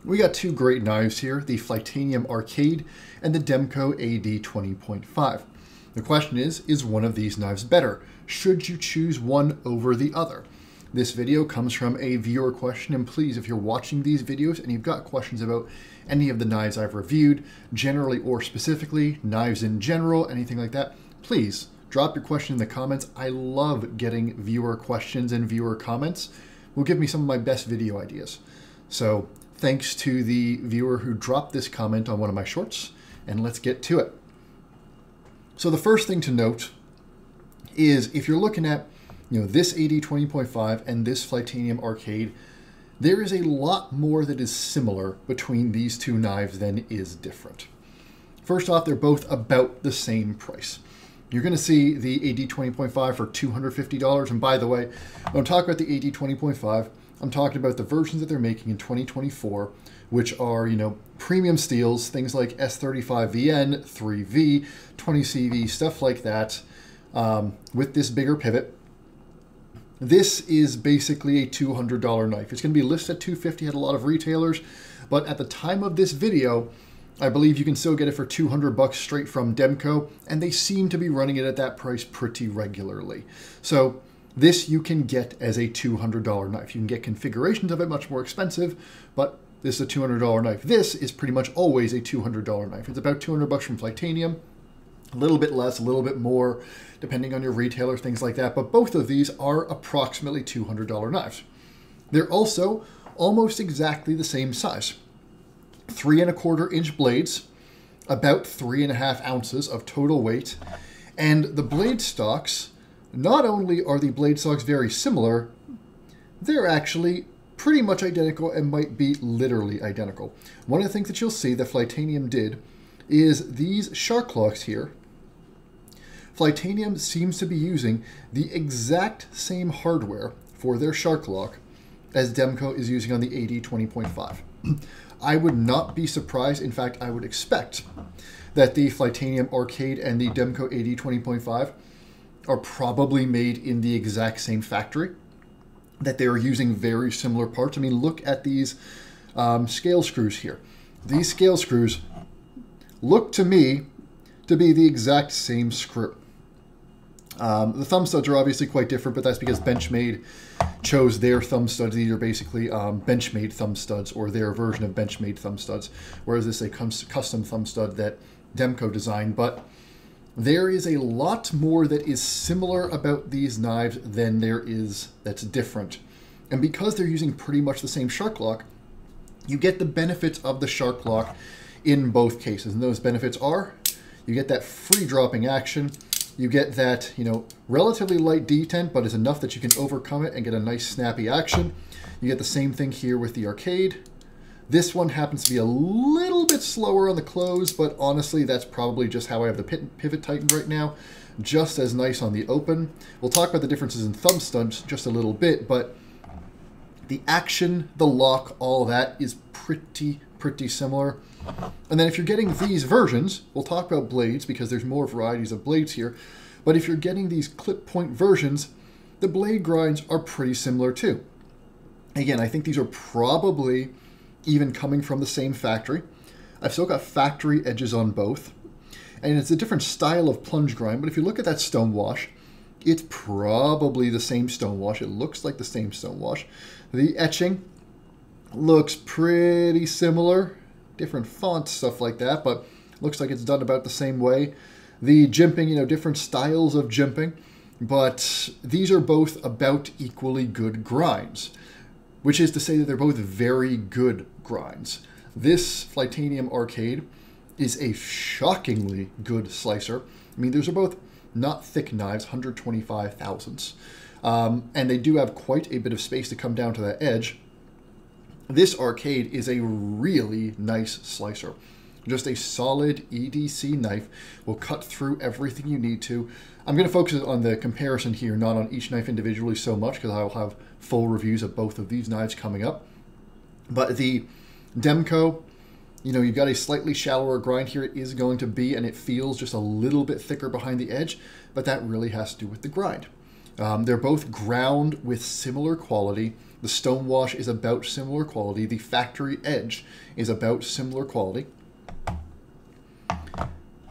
We got two great knives here, the Flytanium Arcade and the Demko AD 20.5. The question is one of these knives better? Should you choose one over the other? This video comes from a viewer question, and please, if you're watching these videos and you've got questions about any of the knives I've reviewed, generally or specifically, knives in general, anything like that, please drop your question in the comments. I love getting viewer questions and viewer comments. Will give me some of my best video ideas. So thanks to the viewer who dropped this comment on one of my shorts, and let's get to it. So the first thing to note is if you're looking at this AD 20.5 and this Flytanium Arcade, there is a lot more that is similar between these two knives than is different. First off, they're both about the same price. You're going to see the AD 20.5 for $250. And by the way, when I'm talking about the AD 20.5, I'm talking about the versions that they're making in 2024, which are, premium steels, things like S35VN, 3V, 20CV, stuff like that, with this bigger pivot. This is basically a $200 knife. It's going to be listed at $250 at a lot of retailers, but at the time of this video, I believe you can still get it for $200 straight from Demko, and they seem to be running it at that price pretty regularly. So this you can get as a $200 knife. You can get configurations of it much more expensive, but this is a $200 knife. This is pretty much always a $200 knife. It's about $200 from Flytanium, a little bit less, a little bit more, depending on your retailer, things like that. But both of these are approximately $200 knives. They're also almost exactly the same size. 3¼ inch blades, about 3.5 ounces of total weight. And the blade stocks, not only are the blade stocks very similar, they're actually pretty much identical and might be literally identical. One of the things that you'll see that Flytanium did is these shark locks here. Flytanium seems to be using the exact same hardware for their shark lock as Demko is using on the AD 20.5. I would not be surprised, in fact, I would expect that the Flytanium Arcade and the Demko AD 20.5 are probably made in the exact same factory, that they are using very similar parts. I mean, look at these scale screws here. These scale screws look to me to be the exact same screw. The thumb studs are obviously quite different, but that's because Benchmade chose their thumb studs. These are basically Benchmade thumb studs, or their version of Benchmade thumb studs, whereas this is a custom thumb stud that Demko designed. But there is a lot more that is similar about these knives than there is that's different. And because they're using pretty much the same shark lock, you get the benefits of the shark lock in both cases. And those benefits are, you get that free dropping action, you get that, relatively light detent, but it's enough that you can overcome it and get a nice snappy action. You get the same thing here with the Arcade. This one happens to be a little bit slower on the close, but honestly, that's probably just how I have the pivot tightened right now. Just as nice on the open. We'll talk about the differences in thumb studs just a little bit, but the action, the lock, all that is pretty similar. And then if you're getting these versions, we'll talk about blades because there's more varieties of blades here, but if you're getting these clip point versions, the blade grinds are pretty similar too. Again, I think these are probably even coming from the same factory. I've still got factory edges on both, and it's a different style of plunge grind, but if you look at that stone wash, it's probably the same stone wash. It looks like the same stone wash. The etching looks pretty similar. Different fonts, stuff like that, but looks like it's done about the same way. The jimping, different styles of jimping, but these are both about equally good grinds, which is to say that they're both very good grinds. This Flytanium Arcade is a shockingly good slicer. I mean, those are both not thick knives, 125 thousandths, and they do have quite a bit of space to come down to that edge. This Arcade is a really nice slicer. Just a solid EDC knife will cut through everything you need to. I'm going to focus on the comparison here, not on each knife individually so much, because I will have full reviews of both of these knives coming up. But the Demko, you've got a slightly shallower grind here. It is going to be, and it feels just a little bit thicker behind the edge, but that really has to do with the grind. They're both ground with similar quality. The stonewash is about similar quality. The factory edge is about similar quality.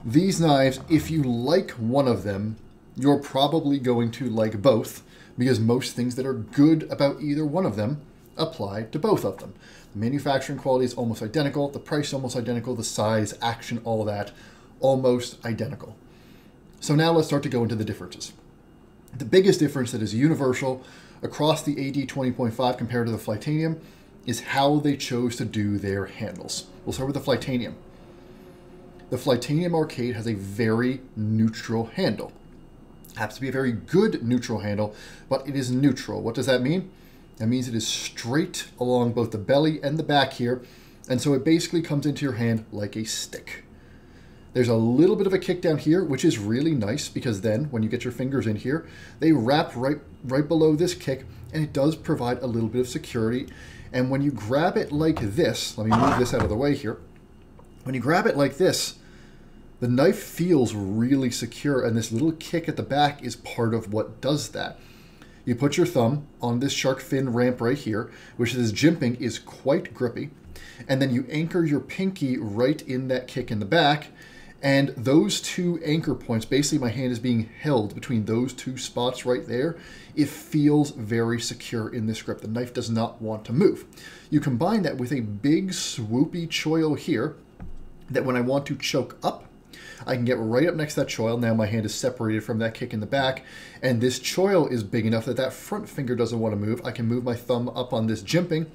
These knives, if you like one of them, you're probably going to like both, because most things that are good about either one of them apply to both of them. The manufacturing quality is almost identical, the price is almost identical, the size, action, all of that, almost identical. So now let's start to go into the differences. The biggest difference that is universal across the AD 20.5 compared to the Flytanium is how they chose to do their handles. We'll start with the Flytanium. The Flytanium Arcade has a very neutral handle. It happens to be a very good neutral handle, but it is neutral. What does that mean? That means it is straight along both the belly and the back here, and so it basically comes into your hand like a stick. There's a little bit of a kick down here, which is really nice, because then when you get your fingers in here, they wrap right below this kick, and it does provide a little bit of security. And when you grab it like this, let me move this out of the way here. When you grab it like this, the knife feels really secure, and this little kick at the back is part of what does that. You put your thumb on this shark fin ramp right here, which is jimping, is quite grippy, and then you anchor your pinky right in that kick in the back, and those two anchor points, basically my hand is being held between those two spots right there. It feels very secure in this grip. The knife does not want to move. You combine that with a big swoopy choil here, that when I want to choke up, I can get right up next to that choil. Now my hand is separated from that kick in the back, and this choil is big enough that that front finger doesn't want to move. I can move my thumb up on this jimping,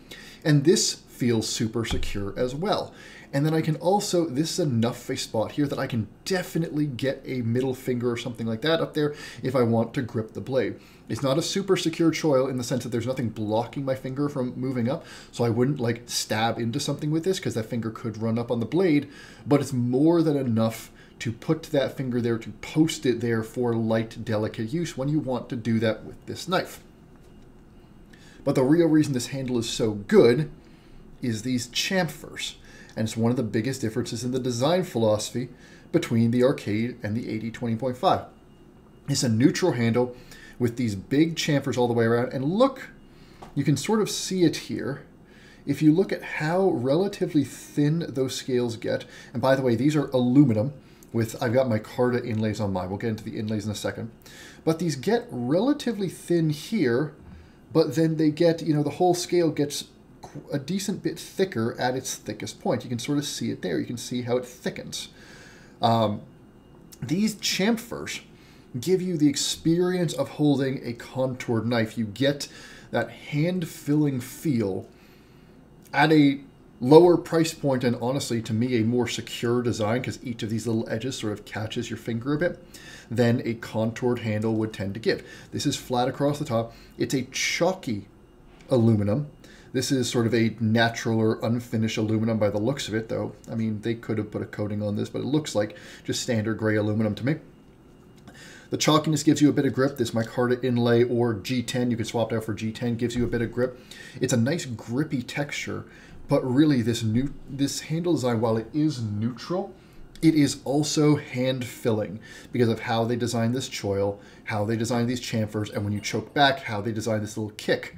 and this feels super secure as well. And then I can also, this is enough a spot here that I can definitely get a middle finger or something like that up there if I want to grip the blade. It's not a super secure choil in the sense that there's nothing blocking my finger from moving up, so I wouldn't like stab into something with this because that finger could run up on the blade, but it's more than enough to put that finger there, to post it there for light, delicate use when you want to do that with this knife. But the real reason this handle is so good is these chamfers. And it's one of the biggest differences in the design philosophy between the Arcade and the AD 20.5. It's a neutral handle with these big chamfers all the way around. And look, you can sort of see it here. If you look at how relatively thin those scales get, and by the way, these are aluminum with, I've got my Carta inlays on mine. We'll get into the inlays in a second. But these get relatively thin here, but then they get, you know, the whole scale gets a decent bit thicker at its thickest point. You can sort of see it there. You can see how it thickens. These chamfers give you the experience of holding a contoured knife. You get that hand-filling feel at a lower price point, and honestly, to me, a more secure design, because each of these little edges sort of catches your finger a bit, than a contoured handle would tend to give. This is flat across the top. It's a chalky aluminum. This is sort of a natural or unfinished aluminum by the looks of it, though. I mean, they could have put a coating on this, but it looks like just standard gray aluminum to me. The chalkiness gives you a bit of grip. This micarta inlay or G10, you can swap it out for G10, gives you a bit of grip. It's a nice grippy texture, but really this handle design, while it is neutral, it is also hand-filling because of how they designed this choil, how they designed these chamfers, and when you choke back, how they designed this little kick.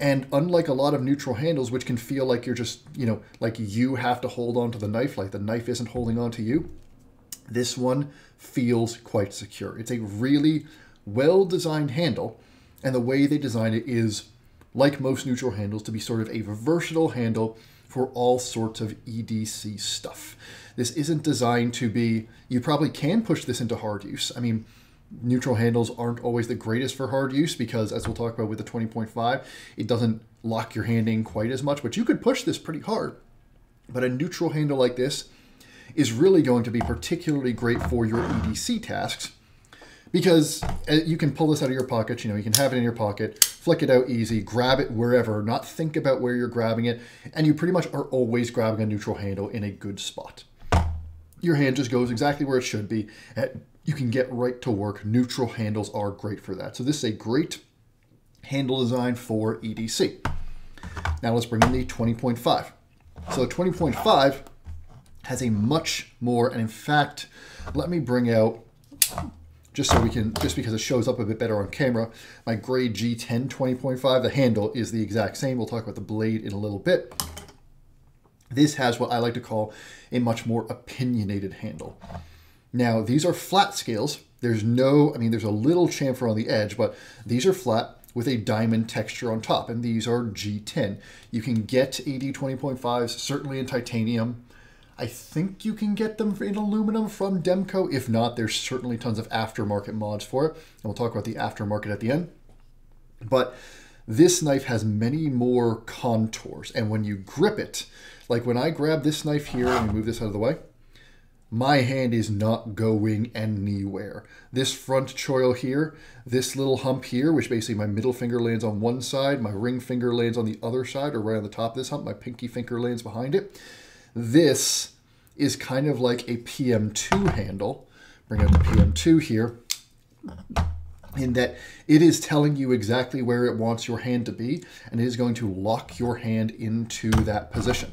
And unlike a lot of neutral handles, which can feel like you're just, you know, like you have to hold on to the knife, like the knife isn't holding on to you, this one feels quite secure. It's a really well-designed handle, and the way they design it is, like most neutral handles, to be sort of a versatile handle for all sorts of EDC stuff. This isn't designed to be, you probably can push this into hard use. I mean, neutral handles aren't always the greatest for hard use because, as we'll talk about with the 20.5, it doesn't lock your hand in quite as much, but you could push this pretty hard. But a neutral handle like this is really going to be particularly great for your EDC tasks because you can pull this out of your pocket, you know, you can have it in your pocket, flick it out easy, grab it wherever, not think about where you're grabbing it, and you pretty much are always grabbing a neutral handle in a good spot. Your hand just goes exactly where it should be. You can get right to work. Neutral handles are great for that. So this is a great handle design for EDC. Now let's bring in the 20.5. So the 20.5 has a much more, and in fact, let me bring out just because it shows up a bit better on camera, my grade G10 20.5, the handle is the exact same. We'll talk about the blade in a little bit. This has what I like to call a much more opinionated handle. Now, these are flat scales. There's no, I mean, there's a little chamfer on the edge, but these are flat with a diamond texture on top, and these are G10. You can get AD 20.5s, certainly in titanium. I think you can get them in aluminum from Demko. If not, there's certainly tons of aftermarket mods for it, and we'll talk about the aftermarket at the end. But this knife has many more contours, and when you grip it, like when I grab this knife here, let me move this out of the way, my hand is not going anywhere. This front choil here, this little hump here, which basically my middle finger lands on one side, my ring finger lands on the other side, or right on the top of this hump, my pinky finger lands behind it. This is kind of like a PM2 handle. Bring out the PM2 here, in that it is telling you exactly where it wants your hand to be, and it is going to lock your hand into that position.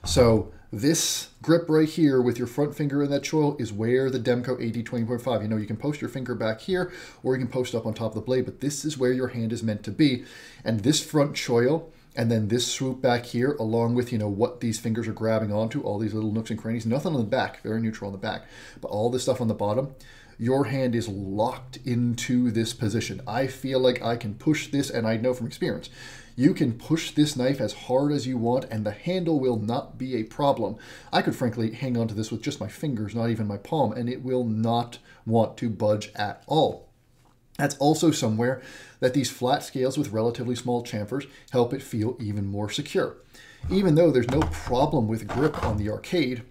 So this grip right here with your front finger in that choil is where the Demko AD 20.5, you know, you can post your finger back here or you can post up on top of the blade, but this is where your hand is meant to be. And this front choil and then this swoop back here, along with, you know, what these fingers are grabbing onto, all these little nooks and crannies, nothing on the back, very neutral on the back, but all this stuff on the bottom, your hand is locked into this position. I feel like I can push this, and I know from experience, you can push this knife as hard as you want and the handle will not be a problem. I could frankly hang on to this with just my fingers, not even my palm, and it will not want to budge at all. That's also somewhere that these flat scales with relatively small chamfers help it feel even more secure. Even though there's no problem with grip on the Arcade,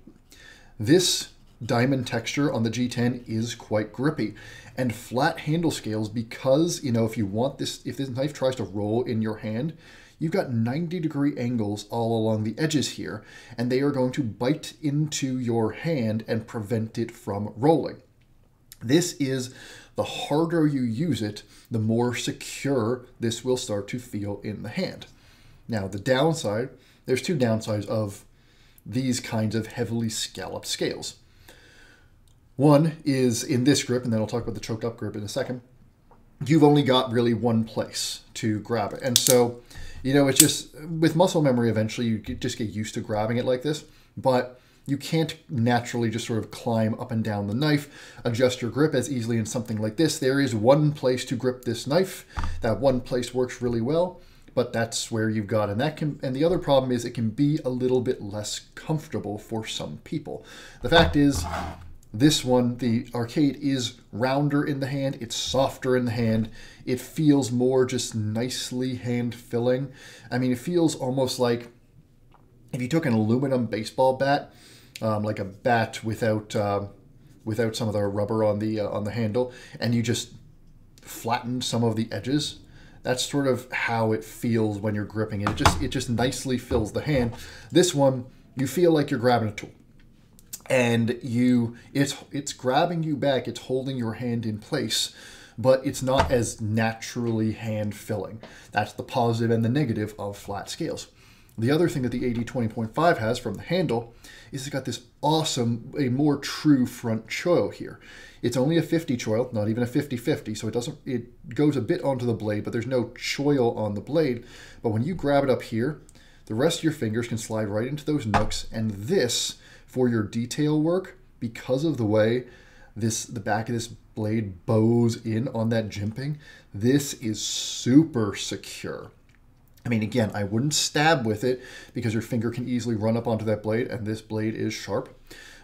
this diamond texture on the G10 is quite grippy. And flat handle scales, because, you know, if you want this, if this knife tries to roll in your hand, you've got 90-degree angles all along the edges here, and they are going to bite into your hand and prevent it from rolling. This is, the harder you use it, the more secure this will start to feel in the hand. Now, the downside, there's two downsides of these kinds of heavily scalloped scales. One is in this grip, and then I'll talk about the choked up grip in a second. You've only got really one place to grab it. And so, you know, it's just, with muscle memory, eventually you just get used to grabbing it like this, but you can't naturally just sort of climb up and down the knife, adjust your grip as easily in something like this. There is one place to grip this knife. That one place works really well, but that's where you've got, and the other problem is it can be a little bit less comfortable for some people. The fact is, this one, the Arcade, is rounder in the hand, it's softer in the hand, it feels more just nicely hand-filling. I mean, it feels almost like if you took an aluminum baseball bat, like a bat without some of the rubber on the handle, and you just flattened some of the edges. That's sort of how it feels when you're gripping it. It just nicely fills the hand. This one, you feel like you're grabbing a tool. And it's grabbing you back, it's holding your hand in place, but it's not as naturally hand-filling. That's the positive and the negative of flat scales. The other thing that the AD 20.5 has from the handle is it's got this awesome, a more true front choil here. It's only a 50 choil, not even a 50-50, so it goes a bit onto the blade, but there's no choil on the blade. But when you grab it up here, the rest of your fingers can slide right into those nooks, and this, for your detail work, because of the way the back of this blade bows in on that jimping, this is super secure. I mean, again, I wouldn't stab with it because your finger can easily run up onto that blade, and this blade is sharp.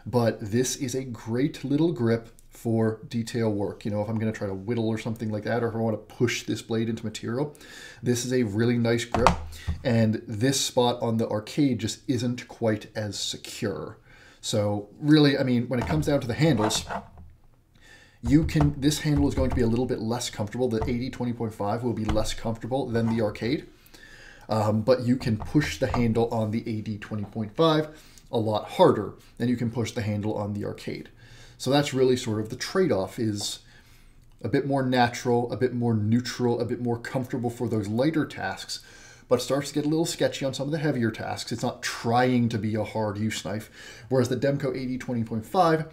But this is a great little grip for detail work. You know, if I'm going to try to whittle or something like that, or if I want to push this blade into material, this is a really nice grip. And this spot on the Arcade just isn't quite as secure. So really, I mean, when it comes down to the handles, this handle is going to be a little bit less comfortable. The AD 20.5 will be less comfortable than the Arcade. But you can push the handle on the AD 20.5 a lot harder than you can push the handle on the Arcade. So that's really sort of the trade-off, is a bit more natural, a bit more neutral, a bit more comfortable for those lighter tasks, but starts to get a little sketchy on some of the heavier tasks. It's not trying to be a hard use knife, whereas the Demko AD 20.5,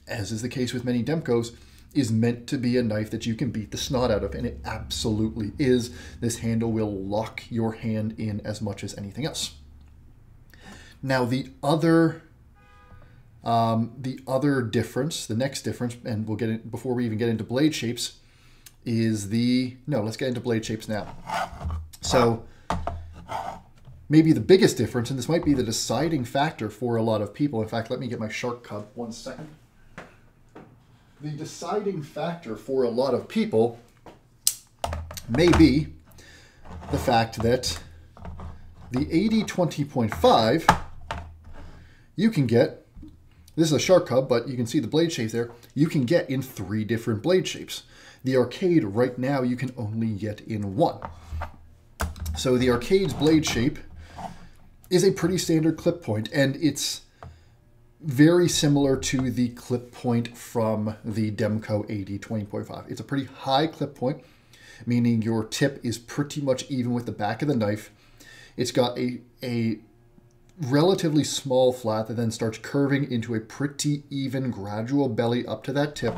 as is the case with many Demkos, is meant to be a knife that you can beat the snot out of, and it absolutely is. This handle will lock your hand in as much as anything else. Now the other difference, the next difference, and we'll get it before we even get into blade shapes, is let's get into blade shapes now. So maybe the biggest difference, and this might be the deciding factor for a lot of people. In fact, let me get my shark cub 1 second. The deciding factor for a lot of people may be the fact that the 80-20.5 you can get, this is a shark cub, but you can see the blade shapes there, you can get in 3 different blade shapes. The Arcade right now you can only get in 1. So the Arcade's blade shape is a pretty standard clip point, and it's very similar to the clip point from the Demko 80-20.5. It's a pretty high clip point, meaning your tip is pretty much even with the back of the knife. It's got a relatively small flat that then starts curving into a pretty even gradual belly up to that tip.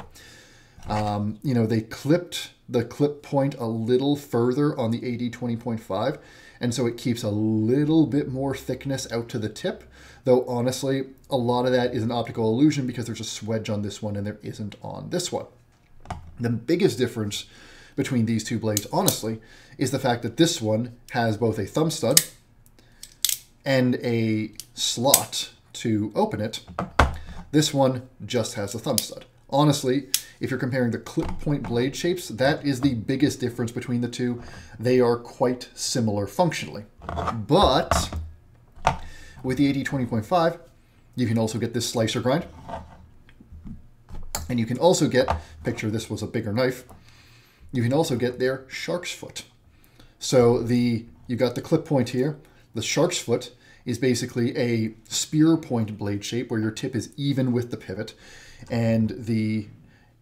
They clipped the clip point a little further on the 80-20.5, and so it keeps a little bit more thickness out to the tip, though honestly, a lot of that is an optical illusion because there's a swedge on this one and there isn't on this one. The biggest difference between these two blades, honestly, is the fact that this one has both a thumb stud and a slot to open it. This one just has a thumb stud. Honestly, if you're comparing the clip point blade shapes, that is the biggest difference between the two. They are quite similar functionally. But with the 80-20.5, you can also get this slicer grind. And you can also get, picture this was a bigger knife, you can also get their shark's foot. So you got the clip point here. The shark's foot is basically a spear point blade shape where your tip is even with the pivot, and the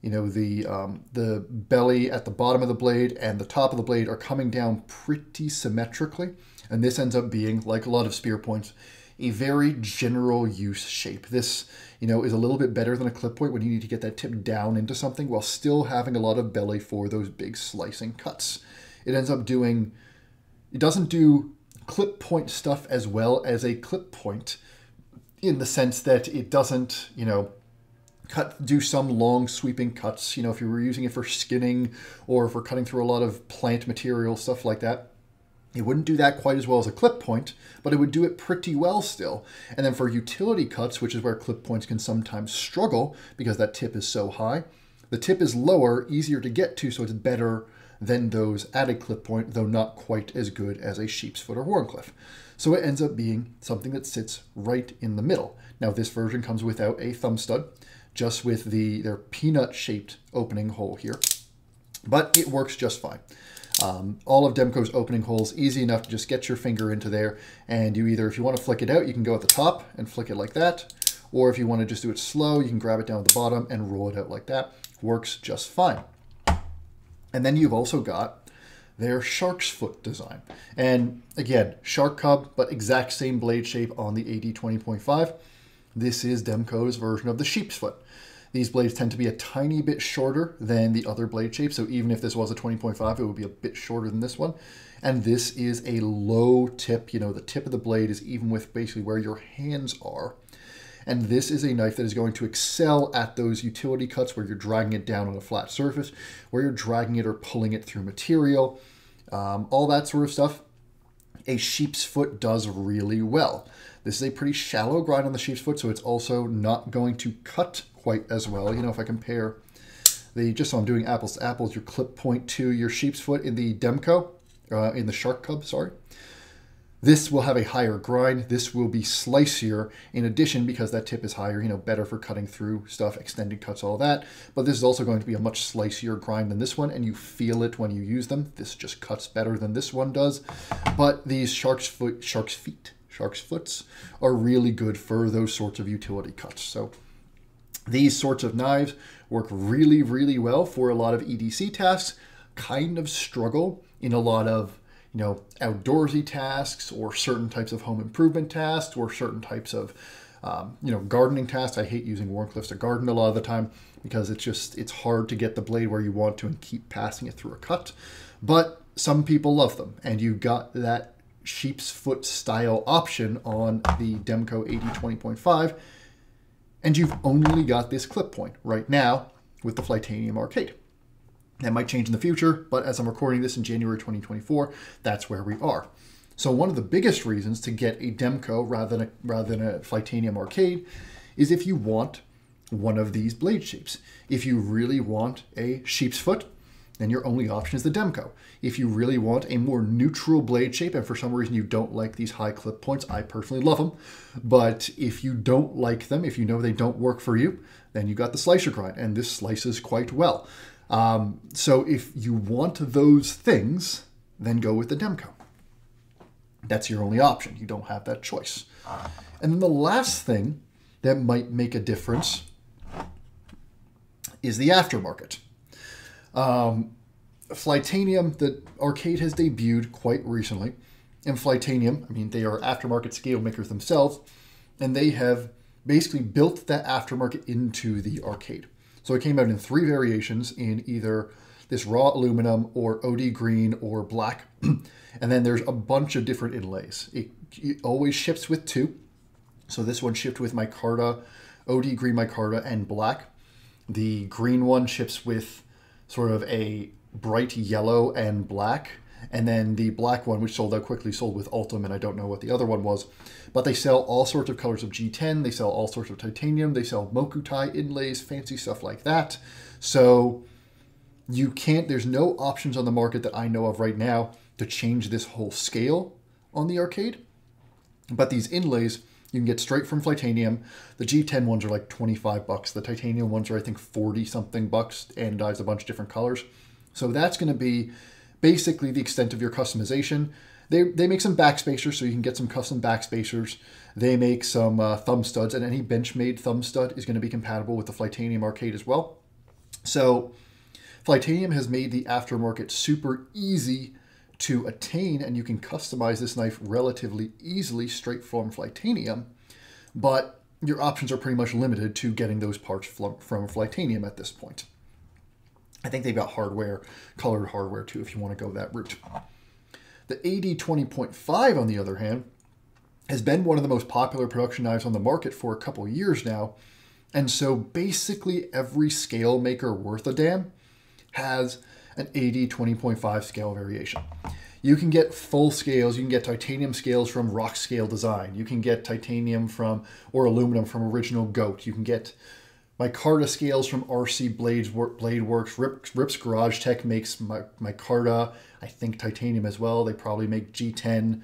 belly at the bottom of the blade and the top of the blade are coming down pretty symmetrically. And this ends up being, like a lot of spear points, a very general use shape. This, is a little bit better than a clip point when you need to get that tip down into something while still having a lot of belly for those big slicing cuts. It ends up doing, it doesn't do clip point stuff as well as a clip point in the sense that it doesn't, do some long sweeping cuts. If you were using it for skinning or for cutting through a lot of plant material, stuff like that, it wouldn't do that quite as well as a clip point, but it would do it pretty well still. And then for utility cuts, which is where clip points can sometimes struggle because that tip is so high, the tip is lower, easier to get to, so it's better than those at a clip point, though not quite as good as a sheep's foot or Wharncliffe. So it ends up being something that sits right in the middle. Now this version comes without a thumb stud, just with their peanut-shaped opening hole here, but it works just fine. All of Demko's opening holes, easy enough to just get your finger into there, and if you want to flick it out, you can go at the top and flick it like that, or if you want to just do it slow, you can grab it down at the bottom and roll it out like that. Works just fine. And then you've also got their shark's foot design. And again, shark cub, but exact same blade shape on the 80-20.5. This is Demko's version of the sheep's foot. These blades tend to be a tiny bit shorter than the other blade shape, so even if this was a 20.5, it would be a bit shorter than this one. And this is a low tip. The tip of the blade is even with basically where your hands are. And this is a knife that is going to excel at those utility cuts where you're dragging it down on a flat surface, where you're dragging it or pulling it through material, all that sort of stuff. A sheep's foot does really well. This is a pretty shallow grind on the sheep's foot, so it's also not going to cut quite as well. If I compare just so I'm doing apples to apples, your clip point to your sheep's foot in the Demko, in the shark cub, sorry. This will have a higher grind. This will be slicier in addition because that tip is higher, better for cutting through stuff, extended cuts, all that. But this is also going to be a much slicier grind than this one, and you feel it when you use them. This just cuts better than this one does. But these shark's foots are really good for those sorts of utility cuts. So these sorts of knives work really, really well for a lot of EDC tasks, kind of struggle in a lot of outdoorsy tasks or certain types of home improvement tasks or certain types of Gardening tasks. I hate using Wharncliffes to garden a lot of the time because it's hard to get the blade where you want to and keep passing it through a cut. But some people love them, and you got that sheep's foot style option on the Demko 80-20.5, and you've only got this clip point right now with the Flytanium Arcade. That might change in the future, but as I'm recording this in January 2024, that's where we are. So one of the biggest reasons to get a Demko rather than a Flytanium Arcade is if you want one of these blade shapes. If you really want a sheep's foot, then your only option is the Demko. If you really want a more neutral blade shape, and for some reason you don't like these high clip points, I personally love them, but if you don't like them, if you know they don't work for you, then you got the slicer grind, and this slices quite well. So if you want those things, then go with the Demko. That's your only option. You don't have that choice. And then the last thing that might make a difference is the aftermarket. Flytanium, the arcade has debuted quite recently, and Flytanium, I mean, they are aftermarket scale makers themselves, and they have basically built that aftermarket into the arcade. So it came out in 3 variations, in either this raw aluminum or OD green or black, and then there's a bunch of different inlays. It always ships with 2. So this one shipped with micarta, OD green micarta, and black. The green one ships with sort of a bright yellow and black, and then the black one, which sold out quickly, sold with Ultim, and I don't know what the other one was. But they sell all sorts of colors of G10, they sell all sorts of titanium, they sell Mokutai inlays, fancy stuff like that. So there's no options on the market that I know of right now to change this whole scale on the arcade. But these inlays you can get straight from Flytanium. The G10 ones are like 25 bucks. The titanium ones are, I think, 40 something bucks, anodized a bunch of different colors. So that's going to be basically the extent of your customization. They make some backspacers, so you can get some custom backspacers. They make some thumb studs, and any bench-made thumb stud is going to be compatible with the Flytanium Arcade as well. So Flytanium has made the aftermarket super easy to attain, and you can customize this knife relatively easily straight from Flytanium, but your options are pretty much limited to getting those parts from Flytanium at this point. I think they've got hardware, colored hardware too, if you want to go that route. The 80-20.5, on the other hand, has been one of the most popular production knives on the market for a couple years now, and so basically every scale maker worth a damn has an 80-20.5 scale variation. You can get full scales, you can get titanium scales from Rock Scale Design, you can get titanium from, or aluminum from Original Goat, you can get micarta scales from RC Blade Works, Rips Garage Tech makes micarta, I think titanium as well, they probably make G10.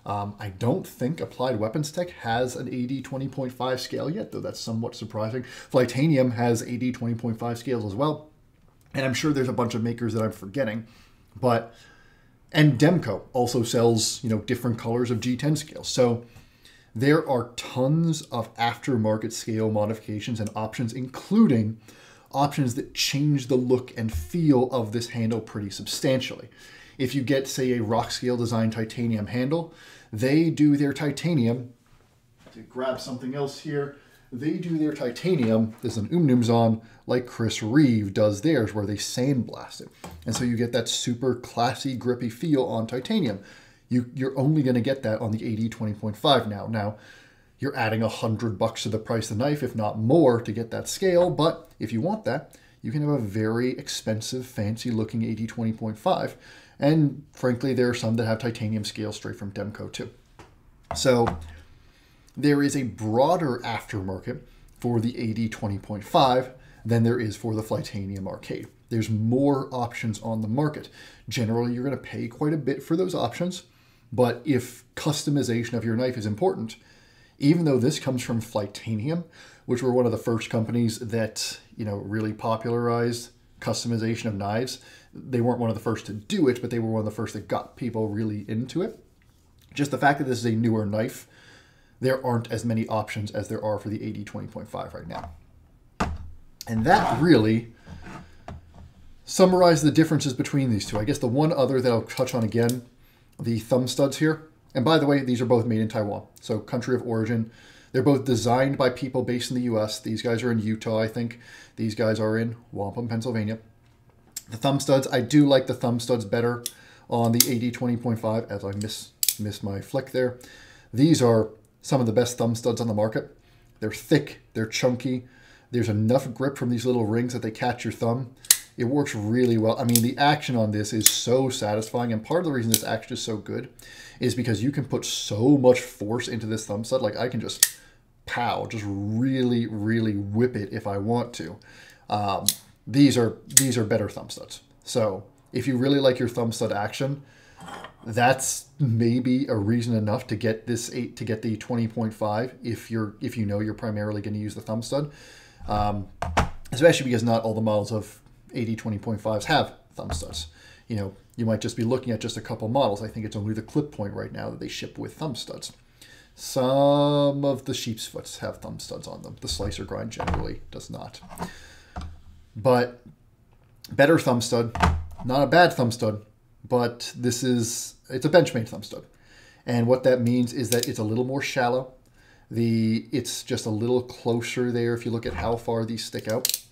I don't think Applied Weapons Tech has an 80-20.5 scale yet, though that's somewhat surprising. Flytanium has 80-20.5 scales as well. And I'm sure there's a bunch of makers that I'm forgetting, and Demko also sells, different colors of G10 scales. So there are tons of aftermarket scale modifications and options, including options that change the look and feel of this handle pretty substantially. If you get, say, a Rock Scale Design titanium handle, they do their titanium, to grab something else here, they do their titanium, there's an Umnums on, like Chris Reeve does theirs, where they sandblast it. And so you get that super classy, grippy feel on titanium. You're only going to get that on the 80-20.5 now. Now, you're adding $100 to the price of the knife, if not more, to get that scale. But if you want that, you can have a very expensive, fancy-looking 80-20.5. And frankly, there are some that have titanium scales straight from Demko too. So there is a broader aftermarket for the 80-20.5 than there is for the Flytanium Arcade. There's more options on the market. Generally, you're going to pay quite a bit for those options, but if customization of your knife is important, even though this comes from Flytanium, which were one of the first companies that, really popularized customization of knives, they weren't one of the first to do it, but they were one of the first that got people really into it. Just the fact that this is a newer knife, there aren't as many options as there are for the 80-20.5 right now. And that really summarizes the differences between these two. I guess the one other that I'll touch on again, the thumb studs here. And by the way, these are both made in Taiwan. So country of origin, They're both designed by people based in the US. These guys are in Utah, I think. These guys are in Wampum, Pennsylvania. The thumb studs, I do like the thumb studs better on the AD 20.5, as I miss my flick there. These are some of the best thumb studs on the market. They're thick, they're chunky. There's enough grip from these little rings that they catch your thumb. It works really well. I mean, the action on this is so satisfying, and part of the reason this action is so good is because you can put so much force into this thumb stud. Like, I can just pow, just really, really whip it if I want to. These are better thumb studs. So if you really like your thumb stud action, that's maybe a reason enough to get the 20.5 if you know you're primarily going to use the thumb stud. Especially because not all the models of AD 20.5s have thumb studs. You know, you might just be looking at just a couple models. I think it's only the Clip Point right now that they ship with thumb studs. Some of the sheep's foots have thumb studs on them. The slicer grind generally does not. But better thumb stud, not a bad thumb stud, but it's a Benchmade thumb stud. And what that means is that it's a little more shallow. It's just a little closer there if you look at how far these stick out.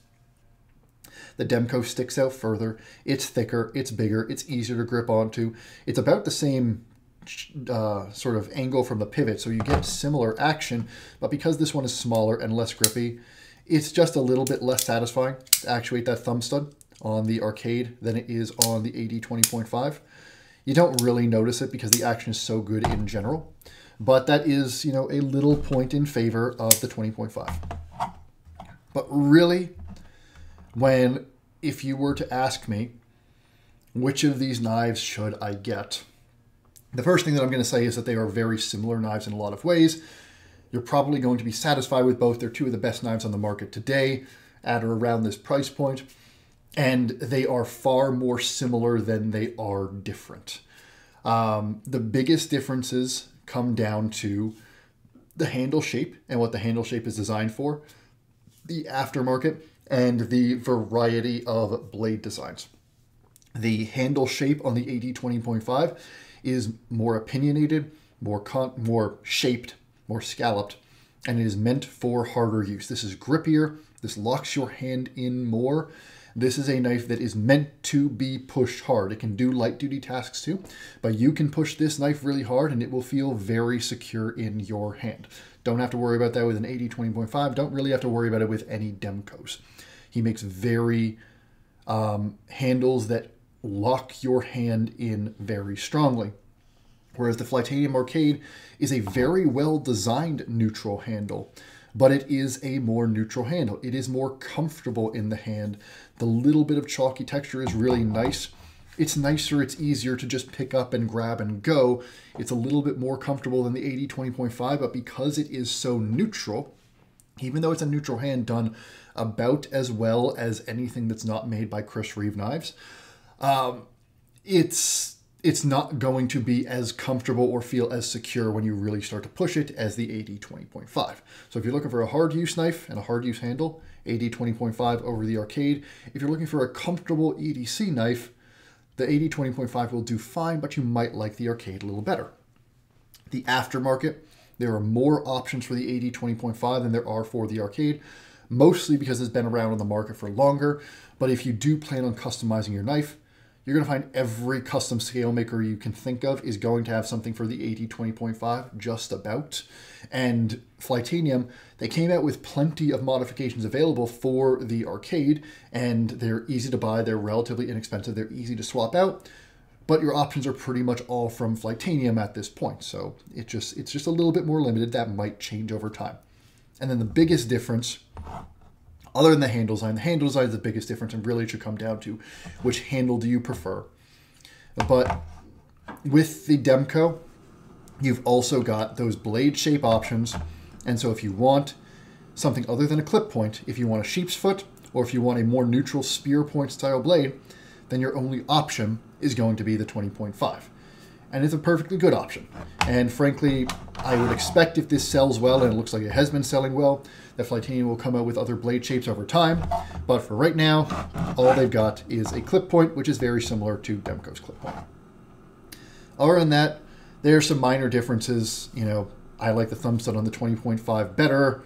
The Demko sticks out further. It's thicker, it's bigger, it's easier to grip onto. It's about the same sort of angle from the pivot, so you get similar action, but because this one is smaller and less grippy, it's just a little bit less satisfying to actuate that thumb stud on the arcade than it is on the AD 20.5. You don't really notice it because the action is so good in general, but that is, you know, a little point in favor of the 20.5. But really, if you were to ask me, which of these knives should I get? The first thing that I'm going to say is that they are very similar knives in a lot of ways. You're probably going to be satisfied with both. They're two of the best knives on the market today at or around this price point. And they are far more similar than they are different. The biggest differences come down to the handle shape and what the handle shape is designed for, the aftermarket, and the variety of blade designs. The handle shape on the AD 20.5 is more opinionated, more shaped, more scalloped, and it is meant for harder use. This is grippier. This locks your hand in more. This is a knife that is meant to be pushed hard. It can do light duty tasks too, but you can push this knife really hard and it will feel very secure in your hand. Don't have to worry about that with an AD 20.5. Don't really have to worry about it with any Demkos. He makes very handles that lock your hand in very strongly. Whereas the Flytanium Arcade is a very well-designed neutral handle, but it is a more neutral handle. It is more comfortable in the hand. The little bit of chalky texture is really nice. It's nicer, it's easier to just pick up and grab and go. It's a little bit more comfortable than the AD 20.5, but because it is so neutral, even though it's a neutral hand done about as well as anything that's not made by Chris Reeve knives, it's not going to be as comfortable or feel as secure when you really start to push it as the AD 20.5. So if you're looking for a hard use knife and a hard use handle, AD 20.5 over the Arcade. If you're looking for a comfortable EDC knife, the AD 20.5 will do fine, but you might like the Arcade a little better. The aftermarket, there are more options for the AD 20.5 than there are for the Arcade, mostly because it's been around on the market for longer. But if you do plan on customizing your knife, you're going to find every custom scale maker you can think of is going to have something for the AD 20.5, just about. And Flytanium, they came out with plenty of modifications available for the Arcade, and they're easy to buy, they're relatively inexpensive, they're easy to swap out, but your options are pretty much all from Flytanium at this point. So it's just a little bit more limited. That might change over time. And then the biggest difference, other than the handle design is the biggest difference, and really it should come down to which handle do you prefer. But with the Demko, you've also got those blade shape options. And so if you want something other than a clip point, if you want a sheep's foot, or if you want a more neutral spear point style blade, then your only option is going to be the 20.5. And it's a perfectly good option. And frankly, I would expect if this sells well, and it looks like it has been selling well, that Flytanium will come out with other blade shapes over time. But for right now, all they've got is a clip point, which is very similar to Demko's clip point. Other than that, there are some minor differences. You know, I like the thumb stud on the 20.5 better.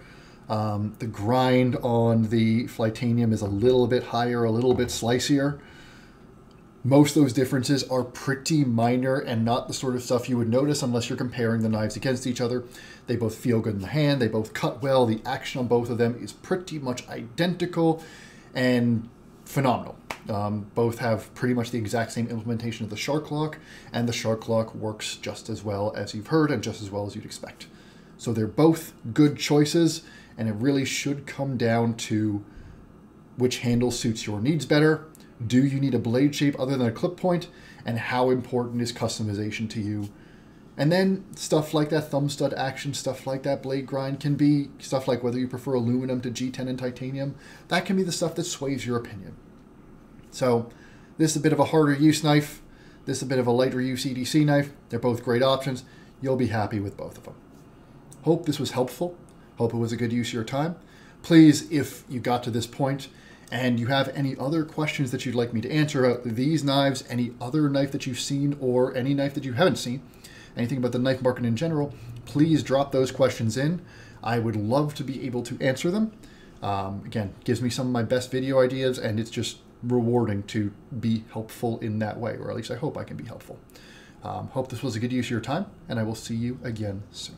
The grind on the Flytanium is a little bit higher, a little bit slicier. Most of those differences are pretty minor and not the sort of stuff you would notice unless you're comparing the knives against each other. They both feel good in the hand. They both cut well. The action on both of them is pretty much identical and phenomenal. Both have pretty much the exact same implementation of the shark lock, and the shark lock works just as well as you've heard and just as well as you'd expect. So they're both good choices, and it really should come down to which handle suits your needs better. Do you need a blade shape other than a clip point? And how important is customization to you? And then stuff like that thumb stud action, stuff like that blade grind can be stuff like whether you prefer aluminum to G10 and titanium. That can be the stuff that sways your opinion. So this is a bit of a harder use knife. This is a bit of a lighter use EDC knife. They're both great options. You'll be happy with both of them. Hope this was helpful. Hope it was a good use of your time. Please, if you got to this point and you have any other questions that you'd like me to answer about these knives, any other knife that you've seen or any knife that you haven't seen, anything about the knife market in general, please drop those questions in. I would love to be able to answer them. Again, gives me some of my best video ideas, and it's just rewarding to be helpful in that way, or at least I hope I can be helpful. Hope this was a good use of your time, and I will see you again soon.